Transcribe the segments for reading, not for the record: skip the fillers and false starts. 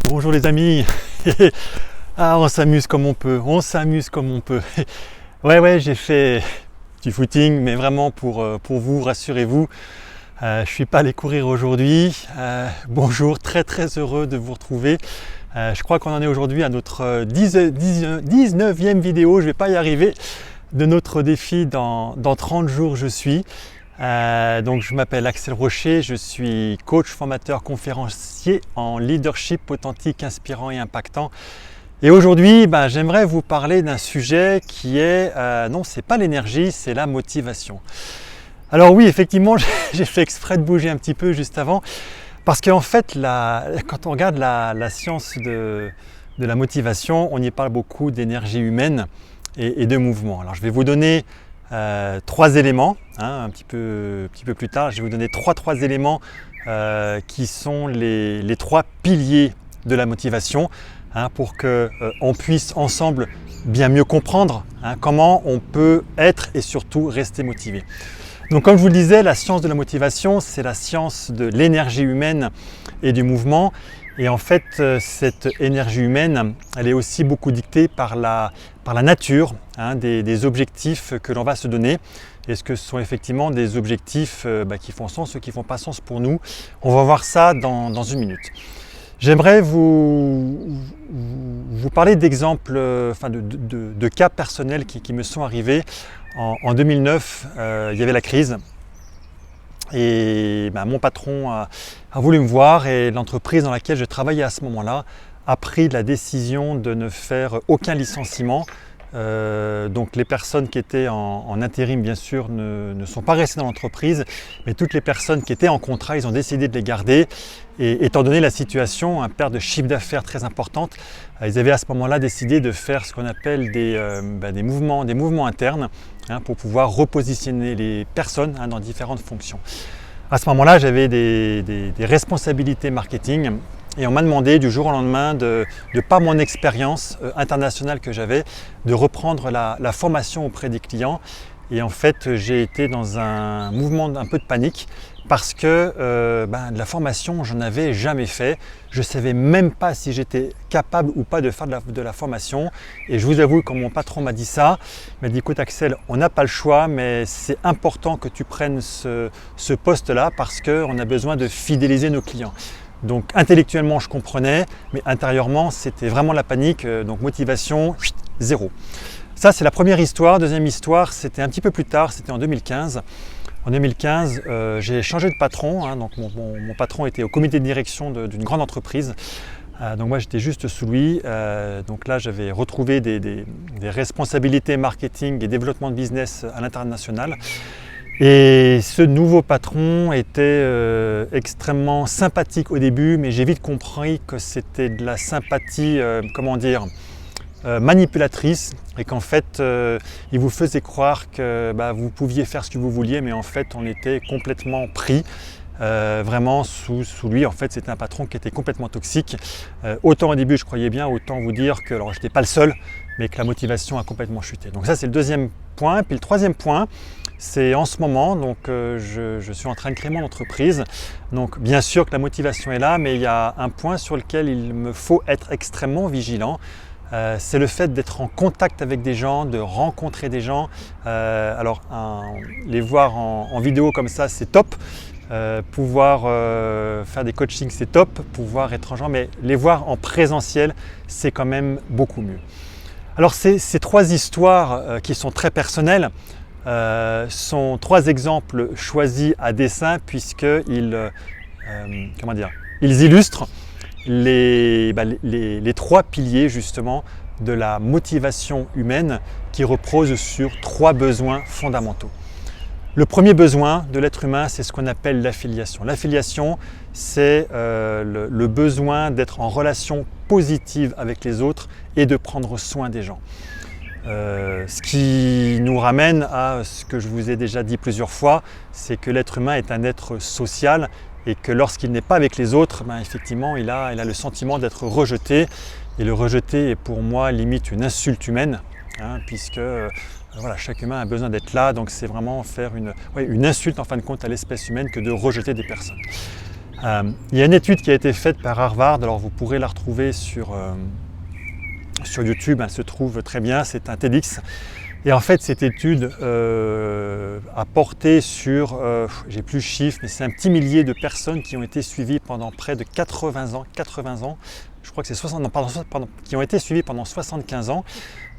Bonjour les amis. Ah, on s'amuse comme on peut, Ouais, j'ai fait du footing, mais vraiment pour vous, rassurez-vous. Je suis pas allé courir aujourd'hui. Bonjour, très heureux de vous retrouver. Je crois qu'on en est aujourd'hui à notre 19e vidéo, je vais pas y arriver, de notre défi dans 30 jours je suis. Donc je m'appelle Axel Rocher, je suis coach, formateur, conférencier en leadership authentique, inspirant et impactant. Et aujourd'hui, j'aimerais vous parler d'un sujet qui est, non, c'est pas l'énergie, c'est la motivation. Alors oui, effectivement, j'ai fait exprès de bouger un petit peu juste avant, parce qu'en fait, quand on regarde la science de la motivation, on y parle beaucoup d'énergie humaine et de mouvement. Alors je vais vous donner 3 éléments, un petit peu plus tard, je vais vous donner trois éléments qui sont les 3 piliers de la motivation, pour qu'on puisse ensemble bien mieux comprendre comment on peut être et surtout rester motivé. Donc comme je vous le disais, la science de la motivation, c'est la science de l'énergie humaine et du mouvement. Et en fait, cette énergie humaine, elle est aussi beaucoup dictée par la nature, des objectifs que l'on va se donner. Est-ce que ce sont effectivement des objectifs qui font sens ou qui ne font pas sens pour nous? On va voir ça dans une minute. J'aimerais vous parler d'exemples, de cas personnels qui me sont arrivés. En 2009, il y avait la crise. Et mon patron a voulu me voir et l'entreprise dans laquelle je travaillais à ce moment-là a pris la décision de ne faire aucun licenciement. Donc les personnes qui étaient en intérim bien sûr ne sont pas restées dans l'entreprise, mais toutes les personnes qui étaient en contrat, ils ont décidé de les garder. Et étant donné la situation, un perte de chiffre d'affaires très importante, ils avaient à ce moment-là décidé de faire ce qu'on appelle des mouvements internes, pour pouvoir repositionner les personnes dans différentes fonctions. À ce moment-là, j'avais des responsabilités marketing et on m'a demandé du jour au lendemain, de par mon expérience internationale que j'avais, de reprendre la formation auprès des clients. Et en fait, j'ai été dans un mouvement un peu de panique parce que de la formation, j'en avais jamais fait. Je ne savais même pas si j'étais capable ou pas de faire de la formation. Et je vous avoue, quand mon patron m'a dit ça, il m'a dit « Écoute Axel, on n'a pas le choix, mais c'est important que tu prennes ce poste-là parce qu'on a besoin de fidéliser nos clients. » Donc intellectuellement, je comprenais, mais intérieurement, c'était vraiment la panique. Donc motivation, zéro. Ça, c'est la première histoire. Deuxième histoire, c'était un petit peu plus tard, c'était en 2015. En 2015, j'ai changé de patron. Donc mon patron était au comité de direction d'une grande entreprise. Donc moi, j'étais juste sous lui. Donc là, j'avais retrouvé des responsabilités marketing et développement de business à l'international. Et ce nouveau patron était extrêmement sympathique au début, mais j'ai vite compris que c'était de la sympathie, manipulatrice, et qu'en fait il vous faisait croire que vous pouviez faire ce que vous vouliez, mais en fait on était complètement pris vraiment sous lui. En fait, c'était un patron qui était complètement toxique. Autant au début je croyais bien, autant vous dire que alors je n'étais pas le seul, mais que la motivation a complètement chuté. Donc ça, c'est le deuxième point. Puis le troisième point, c'est en ce moment, donc je suis en train de créer mon entreprise. Donc bien sûr que la motivation est là, mais il y a un point sur lequel il me faut être extrêmement vigilant. C'est le fait d'être en contact avec des gens, de rencontrer des gens. Les voir en vidéo comme ça, c'est top. Pouvoir faire des coachings, c'est top. Pouvoir être en gens, mais les voir en présentiel, c'est quand même beaucoup mieux. Alors ces 3 histoires qui sont très personnelles sont 3 exemples choisis à dessein, puisqu'ils ils illustrent les 3 piliers justement de la motivation humaine qui reposent sur 3 besoins fondamentaux. Le premier besoin de l'être humain, c'est ce qu'on appelle l'affiliation. L'affiliation, c'est le besoin d'être en relation positive avec les autres et de prendre soin des gens. Ce qui nous ramène à ce que je vous ai déjà dit plusieurs fois, c'est que l'être humain est un être social et que lorsqu'il n'est pas avec les autres, effectivement, il a le sentiment d'être rejeté. Et le rejeté est pour moi limite une insulte humaine, puisque chaque humain a besoin d'être là. Donc c'est vraiment faire une insulte en fin de compte à l'espèce humaine que de rejeter des personnes. Il y a une étude qui a été faite par Harvard, alors vous pourrez la retrouver sur YouTube, elle se trouve très bien, c'est un TEDx. Et en fait, cette étude a porté sur, j'ai plus le chiffre, mais c'est un petit millier de personnes qui ont été suivies pendant près de 80 ans, je crois que c'est 60, non, pardon, qui ont été suivies pendant 75 ans.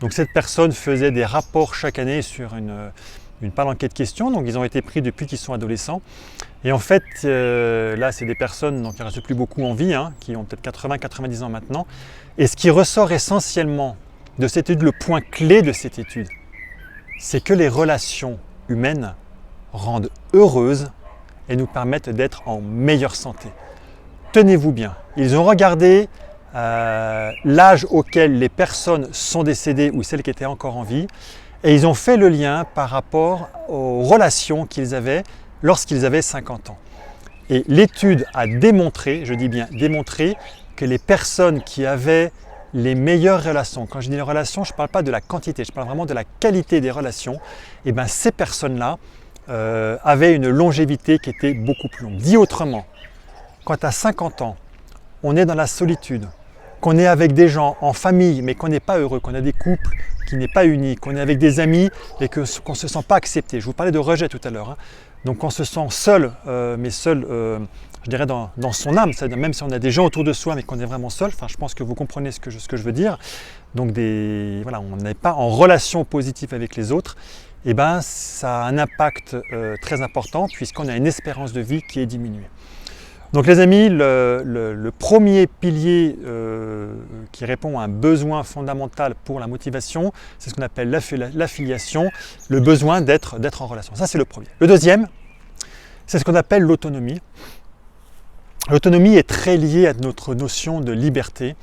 Donc cette personne faisait des rapports chaque année sur une palanquée de questions, donc ils ont été pris depuis qu'ils sont adolescents. Et en fait, là, c'est des personnes donc, qui ne restent plus beaucoup en vie, hein, qui ont peut-être 80-90 ans maintenant. Et ce qui ressort essentiellement de cette étude, le point clé de cette étude, c'est que les relations humaines rendent heureuses et nous permettent d'être en meilleure santé. Tenez-vous bien, ils ont regardé l'âge auquel les personnes sont décédées ou celles qui étaient encore en vie et ils ont fait le lien par rapport aux relations qu'ils avaient lorsqu'ils avaient 50 ans. Et l'étude a démontré, je dis bien démontré, que les personnes qui avaient les meilleures relations, quand je dis les relations, je ne parle pas de la quantité, je parle vraiment de la qualité des relations, et bien ces personnes-là avaient une longévité qui était beaucoup plus longue. Dit autrement, quand à 50 ans, on est dans la solitude, qu'on est avec des gens en famille, mais qu'on n'est pas heureux, qu'on a des couples qui n'est pas unis, qu'on est avec des amis et qu'on ne se sent pas accepté. Je vous parlais de rejet tout à l'heure. Hein. Donc on se sent seul, mais seul, je dirais dans son âme, c'est-à-dire même si on a des gens autour de soi, mais qu'on est vraiment seul, enfin, je pense que vous comprenez ce que je veux dire. Donc voilà, on n'est pas en relation positive avec les autres, et ben ça a un impact très important puisqu'on a une espérance de vie qui est diminuée. Donc les amis, le premier pilier qui répond à un besoin fondamental pour la motivation, c'est ce qu'on appelle l'affiliation, le besoin d'être en relation. Ça c'est le premier. Le deuxième, c'est ce qu'on appelle l'autonomie. L'autonomie est très liée à notre notion de liberté.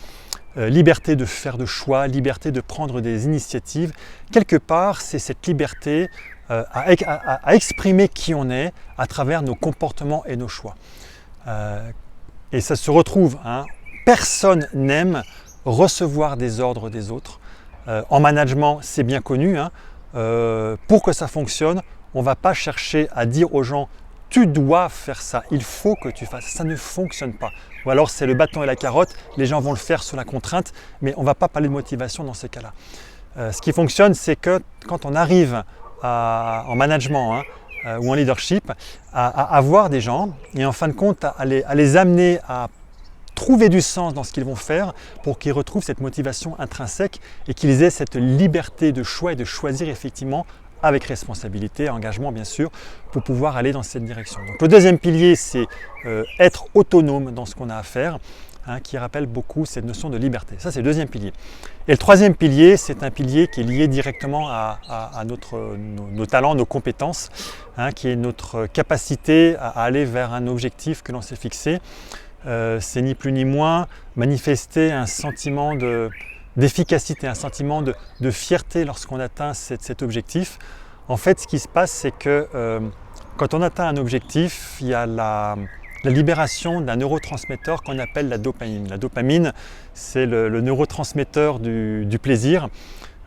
Liberté de faire de choix, liberté de prendre des initiatives. Quelque part, c'est cette liberté à exprimer qui on est à travers nos comportements et nos choix. Et ça se retrouve, hein, personne n'aime recevoir des ordres des autres. En management, c'est bien connu, hein, pour que ça fonctionne, on ne va pas chercher à dire aux gens « tu dois faire ça, il faut que tu fasses », ça ne fonctionne pas. Ou alors c'est le bâton et la carotte, les gens vont le faire sous la contrainte, mais on ne va pas parler de motivation dans ces cas-là. Ce qui fonctionne, c'est que quand on arrive en management, hein, ou en leadership, à avoir des gens et en fin de compte à les amener à trouver du sens dans ce qu'ils vont faire pour qu'ils retrouvent cette motivation intrinsèque et qu'ils aient cette liberté de choix et de choisir effectivement avec responsabilité, engagement bien sûr, pour pouvoir aller dans cette direction. Donc le deuxième pilier, c'est être autonome dans ce qu'on a à faire, hein, qui rappelle beaucoup cette notion de liberté. Ça, c'est le deuxième pilier. Et le troisième pilier, c'est un pilier qui est lié directement à nos talents, nos compétences, hein, qui est notre capacité à aller vers un objectif que l'on s'est fixé. C'est ni plus ni moins manifester un sentiment d'efficacité, un sentiment de fierté lorsqu'on atteint cet objectif. En fait, ce qui se passe, c'est que quand on atteint un objectif, il y a la libération d'un neurotransmetteur qu'on appelle la dopamine. La dopamine, c'est le neurotransmetteur du plaisir.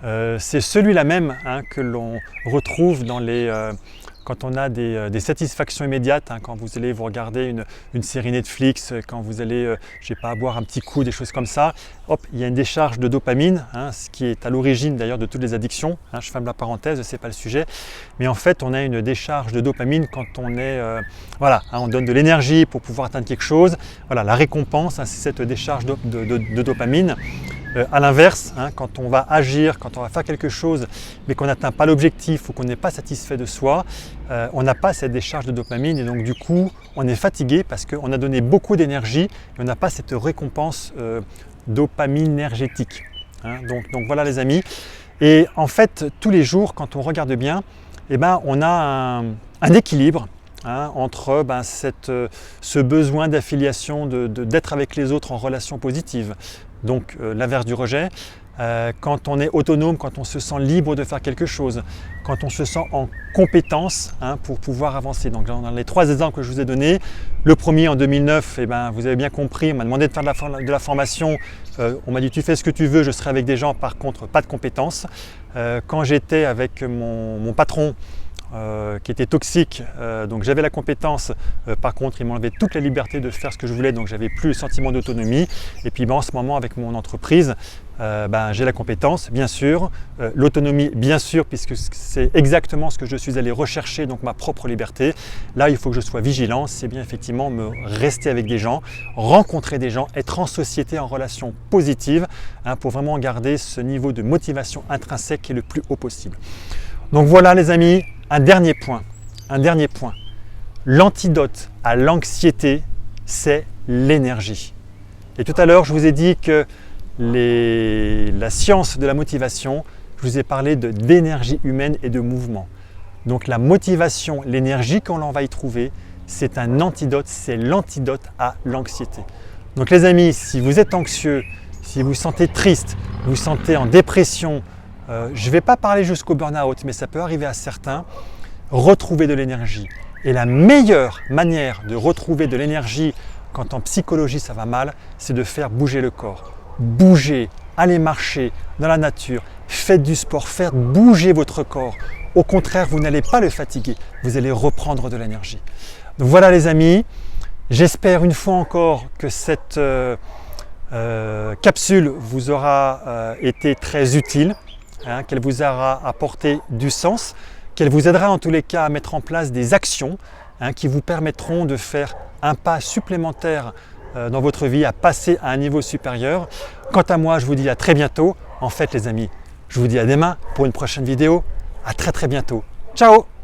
C'est celui-là même, hein, que l'on retrouve quand on a des satisfactions immédiates, hein, quand vous allez vous regarder une série Netflix, quand vous allez, je sais pas, boire un petit coup, des choses comme ça, hop, il y a une décharge de dopamine, hein, ce qui est à l'origine d'ailleurs de toutes les addictions, hein, je ferme la parenthèse, ce n'est pas le sujet, mais en fait on a une décharge de dopamine quand on est, voilà, hein, on donne de l'énergie pour pouvoir atteindre quelque chose, voilà, la récompense, hein, c'est cette décharge de dopamine. À l'inverse, hein, quand on va agir, quand on va faire quelque chose, mais qu'on n'atteint pas l'objectif ou qu'on n'est pas satisfait de soi, on n'a pas cette décharge de dopamine et donc du coup, on est fatigué parce qu'on a donné beaucoup d'énergie et on n'a pas cette récompense dopaminergétique. Hein. Donc voilà les amis. Et en fait, tous les jours, quand on regarde bien, eh ben, on a un équilibre. Hein, entre ce besoin d'affiliation, d'être avec les autres en relation positive, donc l'inverse du rejet, quand on est autonome, quand on se sent libre de faire quelque chose, quand on se sent en compétence, hein, pour pouvoir avancer. Donc dans les trois exemples que je vous ai donnés, le premier en 2009, eh ben, vous avez bien compris, on m'a demandé de faire de la formation, on m'a dit tu fais ce que tu veux, je serai avec des gens, par contre pas de compétences. Quand j'étais avec mon patron, qui était toxique, donc j'avais la compétence, par contre il m'enlevait toute la liberté de faire ce que je voulais, donc j'avais plus le sentiment d'autonomie. Et puis en ce moment avec mon entreprise, j'ai la compétence bien sûr, l'autonomie bien sûr, puisque c'est exactement ce que je suis allé rechercher, donc ma propre liberté. Là il faut que je sois vigilant, c'est bien effectivement me rester avec des gens, rencontrer des gens, être en société, en relation positive, pour vraiment garder ce niveau de motivation intrinsèque qui est le plus haut possible. Donc voilà les amis, un dernier point. L'antidote à l'anxiété, c'est l'énergie. Et tout à l'heure, je vous ai dit que la science de la motivation, je vous ai parlé d'énergie humaine et de mouvement. Donc la motivation, l'énergie qu'on va y trouver, c'est un antidote, c'est l'antidote à l'anxiété. Donc les amis, si vous êtes anxieux, si vous vous sentez triste, vous vous sentez en dépression, je ne vais pas parler jusqu'au burn-out, mais ça peut arriver à certains, retrouver de l'énergie. Et la meilleure manière de retrouver de l'énergie quand en psychologie ça va mal, c'est de faire bouger le corps. Bougez, allez marcher dans la nature, faites du sport, faites bouger votre corps. Au contraire, vous n'allez pas le fatiguer, vous allez reprendre de l'énergie. Donc voilà les amis, j'espère une fois encore que cette capsule vous aura été très utile. Qu'elle vous aura apporté du sens, qu'elle vous aidera en tous les cas à mettre en place des actions qui vous permettront de faire un pas supplémentaire dans votre vie, à passer à un niveau supérieur. Quant à moi, je vous dis à très bientôt. En fait les amis, je vous dis à demain pour une prochaine vidéo. À très bientôt. Ciao!